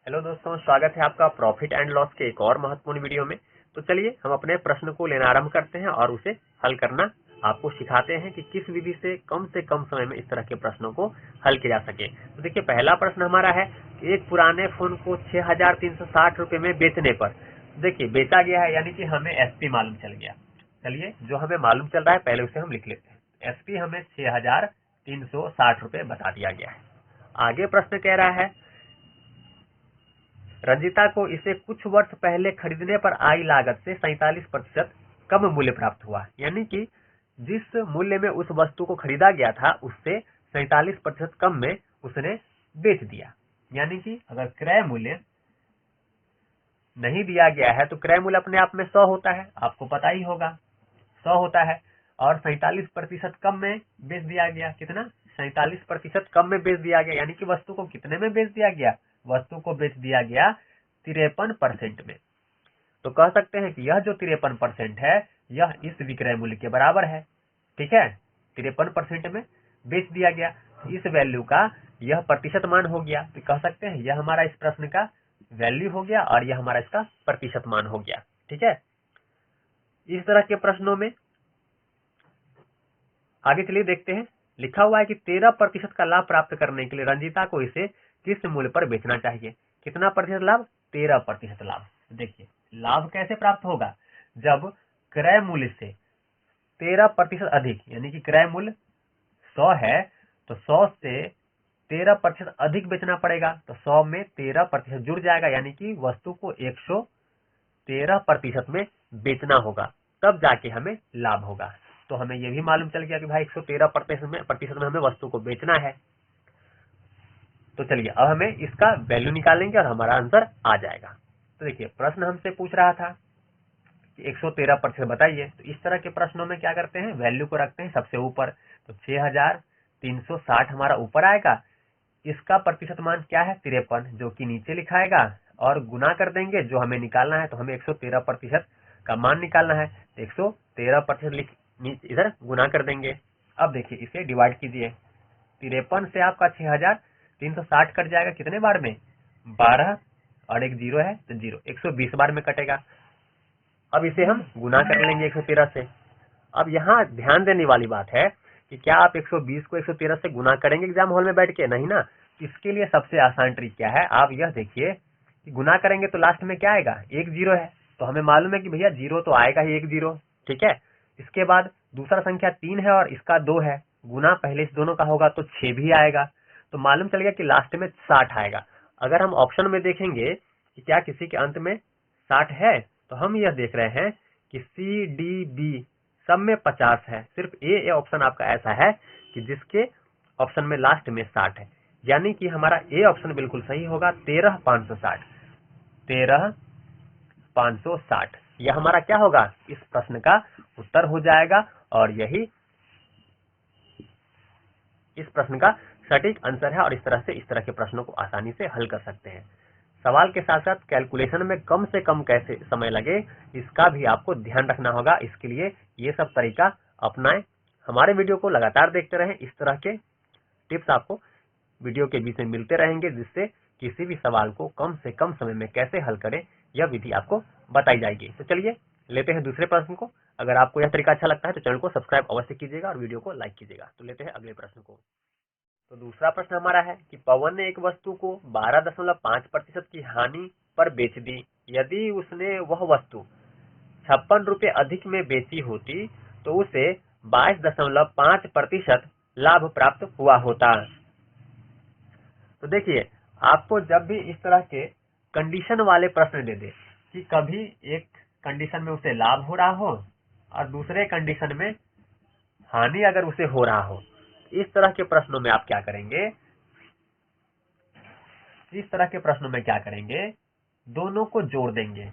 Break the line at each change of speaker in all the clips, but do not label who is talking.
Hello दोस्तों, स्वागत है आपका प्रॉफिट एंड लॉस के एक और महत्वपूर्ण वीडियो में। तो चलिए हम अपने प्रश्न को लेना आरंभ करते हैं और उसे हल करना आपको सिखाते हैं कि किस विधि से कम समय में इस तरह के प्रश्नों को हल किया जा सके। तो देखिए, पहला प्रश्न हमारा है कि एक पुराने फोन को 6,360 रुपए में बेचने पर, देखिए बेचा गया है यानी कि हमें एसपी मालूम चल गया। चलिए, जो हमें मालूम चल रहा है पहले उसे हम लिख लेते हैं। एसपी हमें 6,360 रुपए बता दिया गया है। आगे प्रश्न कह रहा है, रंजिता को इसे कुछ वर्ष पहले खरीदने पर आई लागत से 47% कम मूल्य प्राप्त हुआ। यानी कि जिस मूल्य में उस वस्तु को खरीदा गया था उससे 47% कम में उसने बेच दिया। यानी कि अगर क्रय मूल्य नहीं दिया गया है तो क्रय मूल्य अपने आप में 100 होता है, आपको पता ही होगा 100 होता है, और 47% कम में बेच दिया गया। कितना? 47% कम में बेच दिया गया। यानी कि वस्तु को कितने में बेच दिया गया? वस्तु को बेच दिया गया 53% में। तो कह सकते हैं कि यह जो 53% है यह इस विक्रय मूल्य के बराबर है। ठीक है, 53% में बेच दिया गया, इस वैल्यू का यह प्रतिशत मान हो गया। तो कह सकते हैं यह हमारा इस प्रश्न का वैल्यू हो गया और यह हमारा इसका प्रतिशत मान हो गया। ठीक है, इस तरह के प्रश्नों में आगे चलिए देखते हैं। लिखा हुआ है कि 13% का लाभ प्राप्त करने के लिए रंजीता को इसे किस मूल्य पर बेचना चाहिए। कितना प्रतिशत लाभ? 13% लाभ। देखिए, लाभ कैसे प्राप्त होगा? जब क्रय मूल्य से 13% अधिक, यानी कि क्रय मूल्य 100 है तो 100 से 13% अधिक बेचना पड़ेगा। तो 100 में 13% जुड़ जाएगा, यानी कि वस्तु को 113% में बेचना होगा, तब जाके हमें लाभ होगा। तो हमें यह भी मालूम चल गया कि भाई 113% में हमें वस्तु को बेचना है। तो चलिए अब हमें इसका वैल्यू निकालेंगे और हमारा आंसर आ जाएगा। तो देखिए, प्रश्न हमसे पूछ रहा था कि 113% बताइए। तो इस तरह के प्रश्नों में क्या करते हैं, वैल्यू को रखते हैं सबसे ऊपर। तो 6,360 हमारा ऊपर आएगा, इसका प्रतिशत मान क्या है? 53, जो कि नीचे लिखाएगा, और गुना कर देंगे जो हमें निकालना है। तो हमें 113% का मान निकालना है, तो 113% इधर गुना कर देंगे। अब देखिए, इसे डिवाइड कीजिए। 53 से आपका 6,360 कट जाएगा कितने बार में? 12, और एक जीरो है तो जीरो, 120 बार में कटेगा। अब इसे हम गुना कर लेंगे 113 से। अब यहाँ ध्यान देने वाली बात है कि क्या आप 120 को 113 से गुना करेंगे एग्जाम हॉल में बैठ के? नहीं ना। इसके लिए सबसे आसान ट्रिक क्या है, आप यह देखिए कि गुना करेंगे तो लास्ट में क्या आएगा? एक जीरो है, तो हमें मालूम है कि भैया जीरो तो आएगा ही, एक जीरो। ठीक है, इसके बाद दूसरा संख्या 3 है और इसका 2 है, गुना पहले इस दोनों का होगा तो 6 भी आएगा। तो मालूम चल गया कि लास्ट में 60 आएगा। अगर हम ऑप्शन में देखेंगे कि क्या किसी के अंत में 60 है, तो हम यह देख रहे हैं कि सी डी बी सब में 50 है, सिर्फ ए ऑप्शन आपका ऐसा है कि जिसके ऑप्शन में लास्ट में 60 है। यानी कि हमारा ए ऑप्शन बिल्कुल सही होगा, 13,560। 13,560 यह हमारा क्या होगा? इस प्रश्न का उत्तर हो जाएगा, और यही इस प्रश्न का सटीक आंसर है। और इस तरह के प्रश्नों को आसानी से हल कर सकते हैं। सवाल के साथ साथ कैलकुलेशन में कम से कम कैसे समय लगे इसका भी आपको ध्यान रखना होगा। इसके लिए ये सब तरीका अपनाएं। हमारे वीडियो को लगातार देखते रहें, इस तरह के टिप्स आपको वीडियो के बीच में मिलते रहेंगे, जिससे किसी भी सवाल को कम से कम समय में कैसे हल करें यह विधि आपको बताई जाएगी। तो चलिए लेते हैं दूसरे प्रश्न को। अगर आपको यह तरीका अच्छा लगता है तो चैनल को सब्सक्राइब अवश्य कीजिएगा और वीडियो को लाइक कीजिएगा। तो लेते हैं अगले प्रश्न को। तो दूसरा प्रश्न हमारा है कि पवन ने एक वस्तु को 12.5% की हानि पर बेच दी। यदि उसने वह वस्तु 56 रुपए अधिक में बेची होती तो उसे 22.5% लाभ प्राप्त हुआ होता। तो देखिए, आपको जब भी इस तरह के कंडीशन वाले प्रश्न दे दे कि कभी एक कंडीशन में उसे लाभ हो रहा हो और दूसरे कंडीशन में हानि अगर उसे हो रहा हो, इस तरह के प्रश्नों में आप क्या करेंगे? इस तरह के प्रश्नों में क्या करेंगे? दोनों को जोड़ देंगे।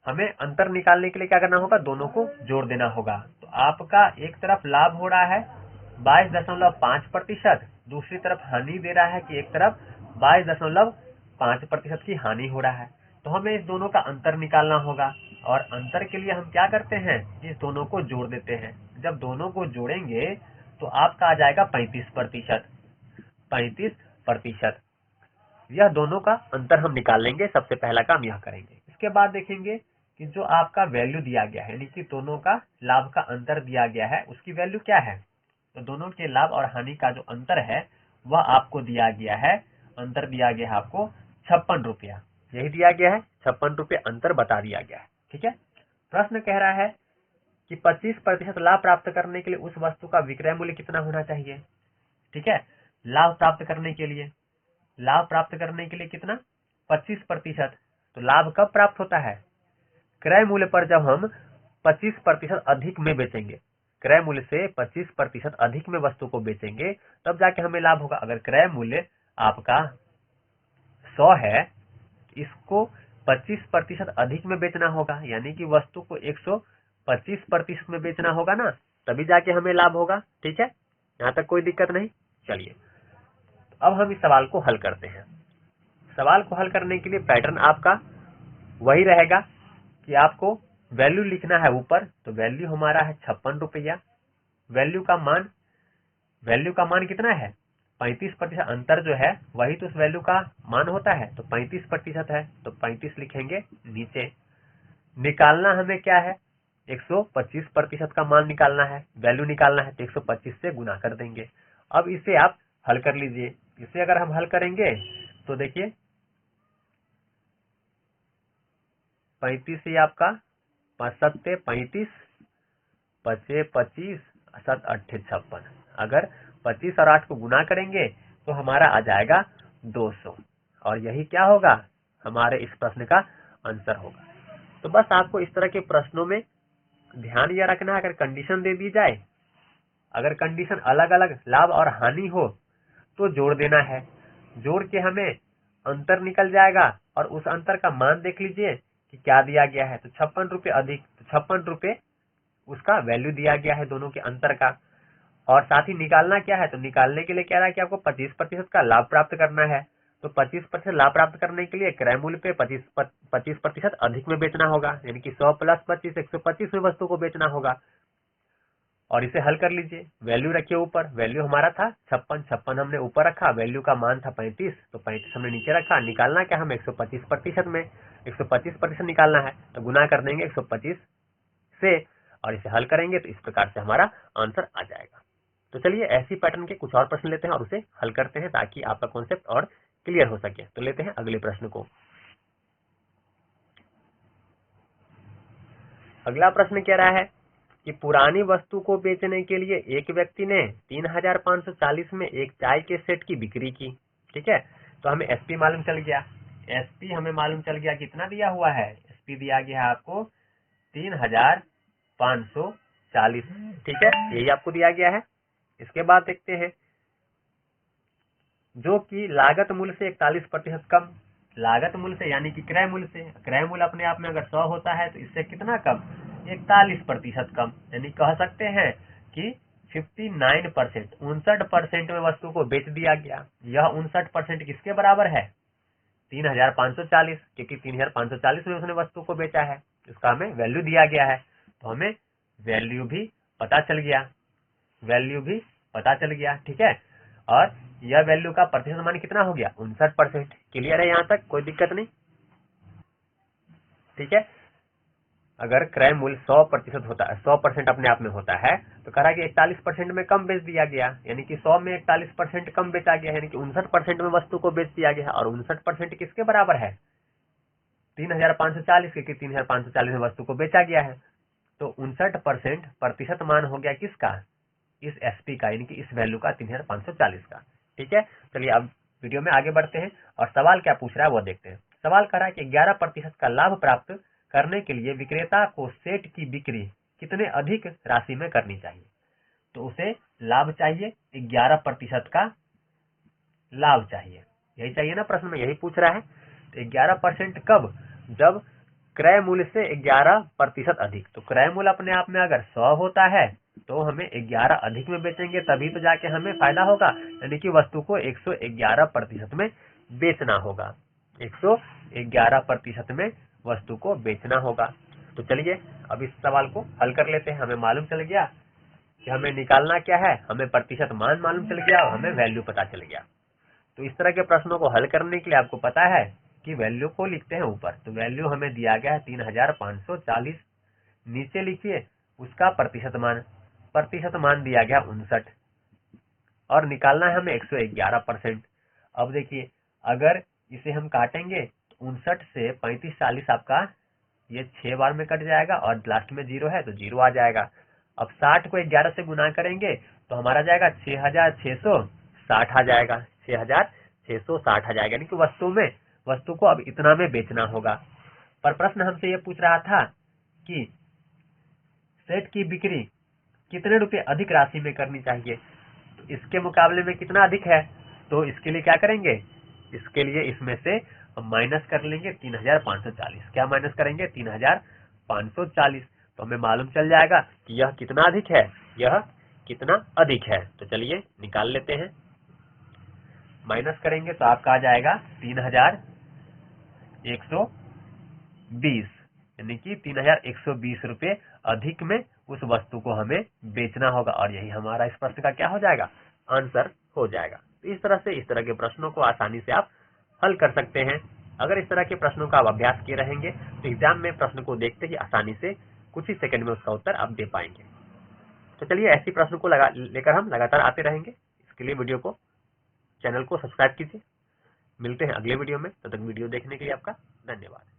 हमें अंतर निकालने के लिए क्या करना होगा? दोनों को जोड़ देना होगा। तो आपका एक तरफ लाभ हो रहा है 22.5%, दूसरी तरफ हानि दे रहा है कि एक तरफ 22.5% की हानि हो रहा है। तो हमें इस दोनों का अंतर निकालना होगा, और अंतर के लिए हम क्या करते हैं? इस दोनों को जोड़ देते हैं। जब दोनों को जोड़ेंगे तो आपका आ जाएगा 35%। 35%। यह दोनों का अंतर हम निकाल लेंगे। सबसे पहला काम यह करेंगे। इसके बाद देखेंगे कि जो आपका वैल्यू दिया गया है, यानी कि दोनों का लाभ का अंतर दिया गया है, उसकी वैल्यू क्या है। तो दोनों के लाभ और हानि का जो अंतर है वह आपको दिया गया है। अंतर दिया गया है आपको 56 रुपया, यही दिया गया है। 56 रुपये अंतर बता दिया गया है। ठीक है। प्रश्न कह रहा है कि 25% लाभ प्राप्त करने के लिए उस वस्तु का विक्रय मूल्य कितना होना चाहिए। ठीक है। लाभ प्राप्त करने के लिए कितना, 25%। तो लाभ कब प्राप्त होता है, क्रय मूल्य पर जब हम 25% अधिक में बेचेंगे। क्रय मूल्य से 25% अधिक में वस्तु को बेचेंगे तब जाके हमें लाभ होगा। अगर क्रय मूल्य आपका 100 है, इसको 25% अधिक में बेचना होगा, यानी कि वस्तु को 125% में बेचना होगा ना, तभी जाके हमें लाभ होगा। ठीक है, यहाँ तक कोई दिक्कत नहीं। चलिए अब हम इस सवाल को हल करते हैं। सवाल को हल करने के लिए पैटर्न आपका वही रहेगा कि आपको वैल्यू लिखना है ऊपर। तो वैल्यू हमारा है 56 रुपया। वैल्यू का मान कितना है, 35%। अंतर जो है वही तो उस वैल्यू का मान होता है, तो 35% है, तो 35 लिखेंगे नीचे। निकालना हमें क्या है, 125% का मान निकालना है, वैल्यू निकालना है, तो 125 से गुना कर देंगे। अब इसे आप हल कर लीजिए। इसे अगर हम हल करेंगे तो देखिए 35 से आपका 5 सत्ते 35, 5 25, 7 8 56। अगर 25 और 8 को गुना करेंगे तो हमारा आ जाएगा 200, और यही क्या होगा, हमारे इस प्रश्न का आंसर होगा। तो बस आपको इस तरह के प्रश्नों में ध्यान यह रखना है, अगर कंडीशन दे दी जाए, अगर कंडीशन अलग अलग लाभ और हानि हो तो जोड़ देना है। जोड़ के हमें अंतर निकल जाएगा, और उस अंतर का मान देख लीजिए कि क्या दिया गया है। तो 56 रुपये अधिक, तो 56 रुपये उसका वैल्यू दिया गया है दोनों के अंतर का। और साथ ही निकालना क्या है, तो निकालने के लिए कह रहा है कि आपको 25% का लाभ प्राप्त करना है। तो 25% लाभ प्राप्त करने के लिए क्रय मूल्य पे 25% अधिक में बेचना होगा, यानी कि 100 + 25 125 में वस्तु को बेचना होगा। और इसे हल कर लीजिए। वैल्यू रखिए ऊपर, वैल्यू हमारा था 56 हमने ऊपर रखा, वैल्यू का मान था 35, तो 35 हमने नीचे रखा। निकालना क्या हमें 125% में, 125% निकालना है, तो गुना कर देंगे 125 से, और इसे हल करेंगे तो इस प्रकार से हमारा आंसर आ जाएगा। तो चलिए ऐसी पैटर्न के कुछ और प्रश्न लेते हैं और उसे हल करते हैं, ताकि आपका कॉन्सेप्ट और क्लियर हो सके। तो लेते हैं अगले प्रश्न को। अगला प्रश्न कह रहा है कि पुरानी वस्तु को बेचने के लिए एक व्यक्ति ने 3540 में एक चाय के सेट की बिक्री की। ठीक है, तो हमें एसपी मालूम चल गया। एसपी हमें मालूम चल गया कितना दिया हुआ है, एसपी दिया गया है आपको 3540। ठीक है, यही आपको दिया गया है। इसके बाद देखते हैं, जो कि लागत मूल्य से 41% कम। लागत मूल्य से यानी कि क्रय मूल्य से, क्रय मूल्य अपने आप में अगर 100 होता है तो इससे कितना कम, 41% कम। यानी कह सकते हैं कि 59%, 59% में वस्तु को बेच दिया गया। यह 59% किसके बराबर है, 3540, क्योंकि 3540 में उसने वस्तु को बेचा है, इसका हमें वैल्यू दिया गया है। तो हमें वैल्यू भी पता चल गया। ठीक है, और यह वैल्यू का प्रतिशत मान कितना हो गया, 59%। क्लियर है, यहाँ तक कोई दिक्कत नहीं। ठीक है, अगर क्रय मूल्य 100% होता है, 100% अपने आप में होता है, तो कह रहा है कि 41% में कम बेच दिया गया, यानी कि 100 में 41% कम बेचा गया, यानी कि 59% में वस्तु को बेच दिया गया। और 59% किसके बराबर है, 3540, क्योंकि 3540 में वस्तु को बेचा गया है। तो 59% प्रतिशत मान हो गया किसका, इस एसपी का, यानी कि इस वैल्यू का, 3540 का। ठीक है, चलिए अब वीडियो में आगे बढ़ते हैं और सवाल क्या पूछ रहा है वो देखते हैं। सवाल कर रहा है कि 11% का लाभ प्राप्त करने के लिए विक्रेता को सेट की बिक्री कितने अधिक राशि में करनी चाहिए। तो उसे लाभ चाहिए, 11% का लाभ चाहिए, यही चाहिए ना, प्रश्न में यही पूछ रहा है। तो 11% कब, जब क्रय मूल्य से 11% अधिक। तो क्रय मूल्य अपने आप में अगर 100 होता है तो हमें 11 अधिक में बेचेंगे, तभी तो जाके हमें फायदा होगा, यानी कि वस्तु को 111% में बेचना होगा, 111% में वस्तु को बेचना होगा। तो चलिए अब इस सवाल को हल कर लेते हैं। हमें मालूम चल गया कि हमें निकालना क्या है, हमें प्रतिशत मान मालूम चल गया और हमें वैल्यू पता चल गया। तो इस तरह के प्रश्नों को हल करने के लिए आपको पता है कि वैल्यू को लिखते हैं ऊपर। तो वैल्यू हमें दिया गया है 3540, नीचे लिखिए उसका प्रतिशत मान दिया गया 59 और निकालना है हमें 111%। अब देखिए अगर इसे हम काटेंगे तो 59 से 3540 आपका ये 6 बार में कट जाएगा और लास्ट में 0 है तो 0 आ जाएगा। अब 60 को 11 से गुना करेंगे तो हमारा जाएगा 6660 आ जाएगा, 6660 आ जाएगा। यानी कि वस्तु को अब इतना में बेचना होगा। पर प्रश्न हमसे ये पूछ रहा था कि सेट की बिक्री कितने रुपए अधिक राशि में करनी चाहिए, तो इसके मुकाबले में कितना अधिक है। तो इसके लिए क्या करेंगे, इसके लिए इसमें से हम माइनस कर लेंगे 3540। क्या माइनस करेंगे, 3540। तो हमें मालूम चल जाएगा कि यह कितना अधिक है, यह कितना अधिक है। तो चलिए निकाल लेते हैं। माइनस करेंगे तो आपका आ जाएगा 3120, यानी कि 3120 रुपए अधिक में उस वस्तु को हमें बेचना होगा। और यही हमारा इस प्रश्न का क्या हो जाएगा, आंसर हो जाएगा। तो इस तरह के प्रश्नों को आसानी से आप हल कर सकते हैं। अगर इस तरह के प्रश्नों का आप अभ्यास किए रहेंगे तो एग्जाम में प्रश्न को देखते ही आसानी से कुछ ही सेकंड में उसका उत्तर आप दे पाएंगे। तो चलिए ऐसी प्रश्न को लेकर हम लगातार आते रहेंगे। इसके लिए चैनल को सब्सक्राइब कीजिए। मिलते हैं अगले वीडियो में, तब तक वीडियो देखने के लिए आपका धन्यवाद।